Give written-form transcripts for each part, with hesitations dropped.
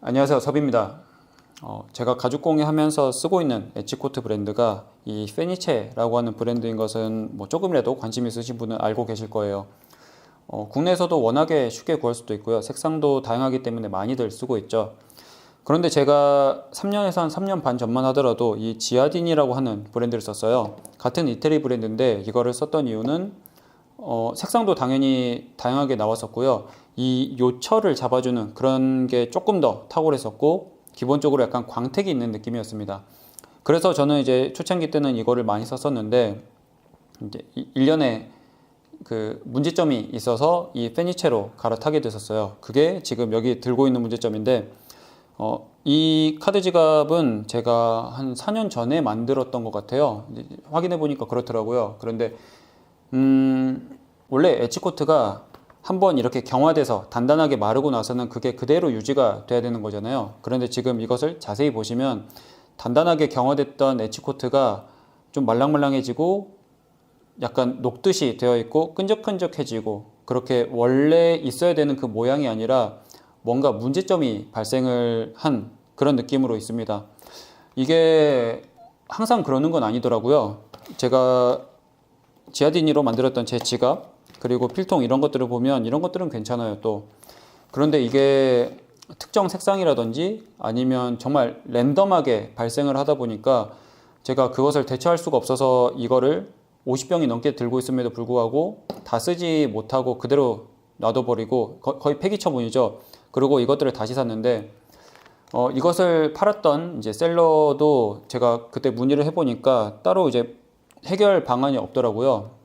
안녕하세요, 섭입니다. 제가 가죽공예 하면서 쓰고 있는 엣지코트 브랜드가 이 페니체라고 하는 브랜드인 것은 뭐 조금이라도 관심 있으신 분은 알고 계실 거예요. 국내에서도 워낙에 쉽게 구할 수도 있고요. 색상도 다양하기 때문에 많이들 쓰고 있죠. 그런데 제가 3년에서 한 3년 반 전만 하더라도 이 지아딘이라고 하는 브랜드를 썼어요. 같은 이태리 브랜드인데 이거를 썼던 이유는 색상도 당연히 다양하게 나왔었고요. 이 요철을 잡아주는 그런 게 조금 더 탁월했었고, 기본적으로 약간 광택이 있는 느낌이었습니다. 그래서 저는 이제 초창기 때는 이거를 많이 썼었는데, 이제 1년에 그 문제점이 있어서 이 페니체로 갈아타게 됐었어요. 그게 지금 여기 들고 있는 문제점인데, 이 카드 지갑은 제가 한 4년 전에 만들었던 것 같아요. 확인해 보니까 그렇더라고요. 그런데 원래 엣지코트가 한번 이렇게 경화돼서 단단하게 마르고 나서는 그게 그대로 유지가 돼야 되는 거잖아요. 그런데 지금 이것을 자세히 보시면 단단하게 경화됐던 엣지코트가 좀 말랑말랑해지고 약간 녹듯이 되어 있고 끈적끈적해지고, 그렇게 원래 있어야 되는 그 모양이 아니라 뭔가 문제점이 발생을 한 그런 느낌으로 있습니다. 이게 항상 그러는 건 아니더라고요. 제가 지아디니로 만들었던 제 지갑, 그리고 필통 이런 것들을 보면 이런 것들은 괜찮아요 또. 그런데 이게 특정 색상이라든지 아니면 정말 랜덤하게 발생을 하다 보니까 제가 그것을 대처할 수가 없어서 이거를 50병이 넘게 들고 있음에도 불구하고 다 쓰지 못하고 그대로 놔둬버리고 거의 폐기 처분이죠. 그리고 이것들을 다시 샀는데 이것을 팔았던 이제 셀러도 제가 그때 문의를 해보니까 따로 이제 해결 방안이 없더라고요.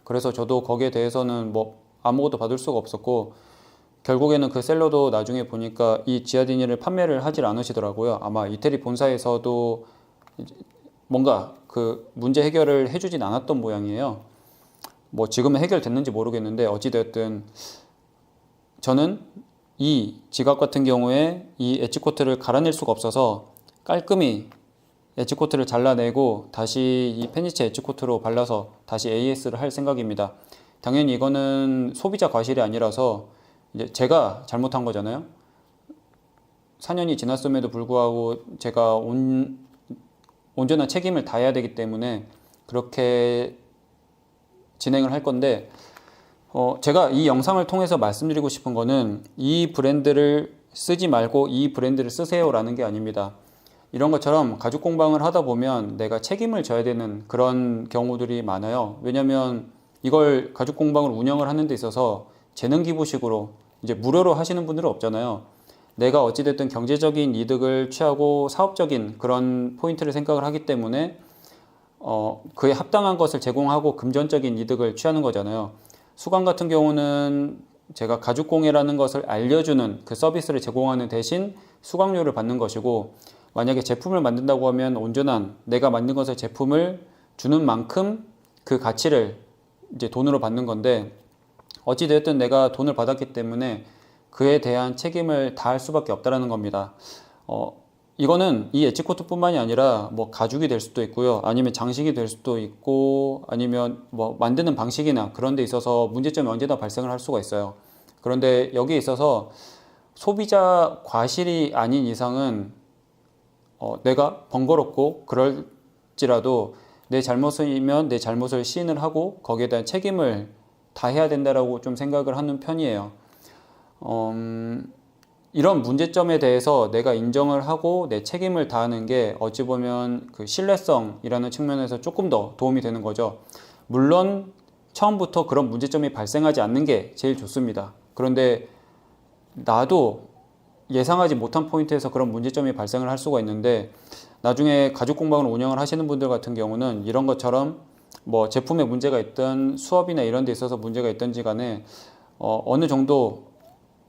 그래서 저도 거기에 대해서는 뭐 아무것도 받을 수가 없었고, 결국에는 그 셀러도 나중에 보니까 이 지아디니를 판매를 하질 않으시더라고요. 아마 이태리 본사에서도 뭔가 그 문제 해결을 해주진 않았던 모양이에요. 뭐 지금은 해결됐는지 모르겠는데, 어찌되었든 저는 이 지갑 같은 경우에 이 엣지코트를 갈아낼 수가 없어서 깔끔히 엣지코트를 잘라내고 다시 이 페니체 엣지코트로 발라서 다시 AS를 할 생각입니다. 당연히 이거는 소비자 과실이 아니라서 이제 제가 잘못한 거잖아요. 4년이 지났음에도 불구하고 제가 온전한 책임을 다해야 되기 때문에 그렇게 진행을 할 건데, 제가 이 영상을 통해서 말씀드리고 싶은 거는 이 브랜드를 쓰지 말고 이 브랜드를 쓰세요 라는 게 아닙니다. 이런 것처럼 가죽 공방을 하다 보면 내가 책임을 져야 되는 그런 경우들이 많아요. 왜냐면 이걸 가죽 공방을 운영을 하는 데 있어서 재능 기부식으로 이제 무료로 하시는 분들은 없잖아요. 내가 어찌됐든 경제적인 이득을 취하고 사업적인 그런 포인트를 생각을 하기 때문에 그에 합당한 것을 제공하고 금전적인 이득을 취하는 거잖아요. 수강 같은 경우는 제가 가죽공예라는 것을 알려주는 그 서비스를 제공하는 대신 수강료를 받는 것이고, 만약에 제품을 만든다고 하면 온전한 내가 만든 것을 제품을 주는 만큼 그 가치를 이제 돈으로 받는 건데, 어찌되었든 내가 돈을 받았기 때문에 그에 대한 책임을 다할 수밖에 없다라는 겁니다. 이거는 이 엣지코트 뿐만이 아니라 뭐 가죽이 될 수도 있고요, 아니면 장식이 될 수도 있고, 아니면 뭐 만드는 방식이나 그런 데 있어서 문제점이 언제나 발생을 할 수가 있어요. 그런데 여기에 있어서 소비자 과실이 아닌 이상은 내가 번거롭고 그럴지라도 내 잘못이면 내 잘못을 시인을 하고 거기에 대한 책임을 다해야 된다라고 좀 생각을 하는 편이에요. 이런 문제점에 대해서 내가 인정을 하고 내 책임을 다하는 게 어찌 보면 그 신뢰성이라는 측면에서 조금 더 도움이 되는 거죠. 물론 처음부터 그런 문제점이 발생하지 않는 게 제일 좋습니다. 그런데 나도 예상하지 못한 포인트에서 그런 문제점이 발생을 할 수가 있는데, 나중에 가죽 공방을 운영을 하시는 분들 같은 경우는 이런 것처럼 뭐 제품에 문제가 있든 수업이나 이런 데 있어서 문제가 있든지 간에 어느 정도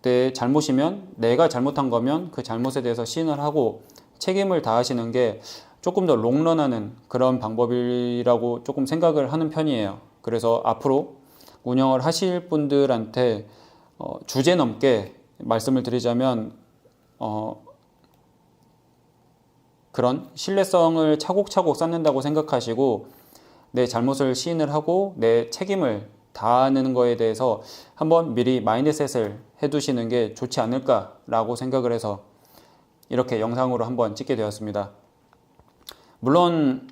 내 잘못이면, 내가 잘못한 거면 그 잘못에 대해서 시인을 하고 책임을 다하시는 게 조금 더 롱런하는 그런 방법이라고 조금 생각을 하는 편이에요. 그래서 앞으로 운영을 하실 분들한테 주제 넘게 말씀을 드리자면 그런 신뢰성을 차곡차곡 쌓는다고 생각하시고 내 잘못을 시인을 하고 내 책임을 다하는 거에 대해서 한번 미리 마인드셋을 해두시는 게 좋지 않을까라고 생각을 해서 이렇게 영상으로 한번 찍게 되었습니다. 물론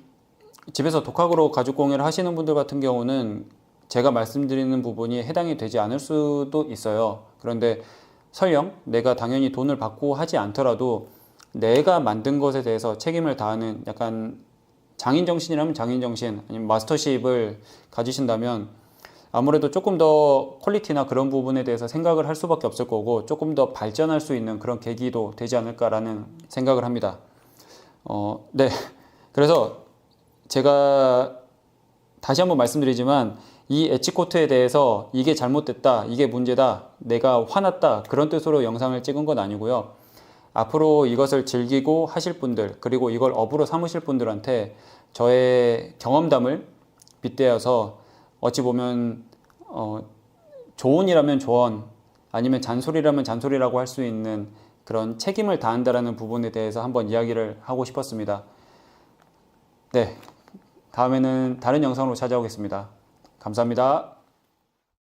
집에서 독학으로 가죽 공예를 하시는 분들 같은 경우는 제가 말씀드리는 부분이 해당이 되지 않을 수도 있어요. 그런데 설령 내가 당연히 돈을 받고 하지 않더라도 내가 만든 것에 대해서 책임을 다하는 약간 장인정신이라면 장인정신, 아니면 마스터십을 가지신다면 아무래도 조금 더 퀄리티나 그런 부분에 대해서 생각을 할 수밖에 없을 거고 조금 더 발전할 수 있는 그런 계기도 되지 않을까라는 생각을 합니다. 네. 그래서 제가 다시 한번 말씀드리지만 이 엣지코트에 대해서 이게 잘못됐다, 이게 문제다, 내가 화났다 그런 뜻으로 영상을 찍은 건 아니고요. 앞으로 이것을 즐기고 하실 분들, 그리고 이걸 업으로 삼으실 분들한테 저의 경험담을 빗대어서 어찌 보면 조언이라면 조언, 아니면 잔소리라면 잔소리라고 할 수 있는 그런 책임을 다한다라는 부분에 대해서 한번 이야기를 하고 싶었습니다. 네, 다음에는 다른 영상으로 찾아오겠습니다. 감사합니다.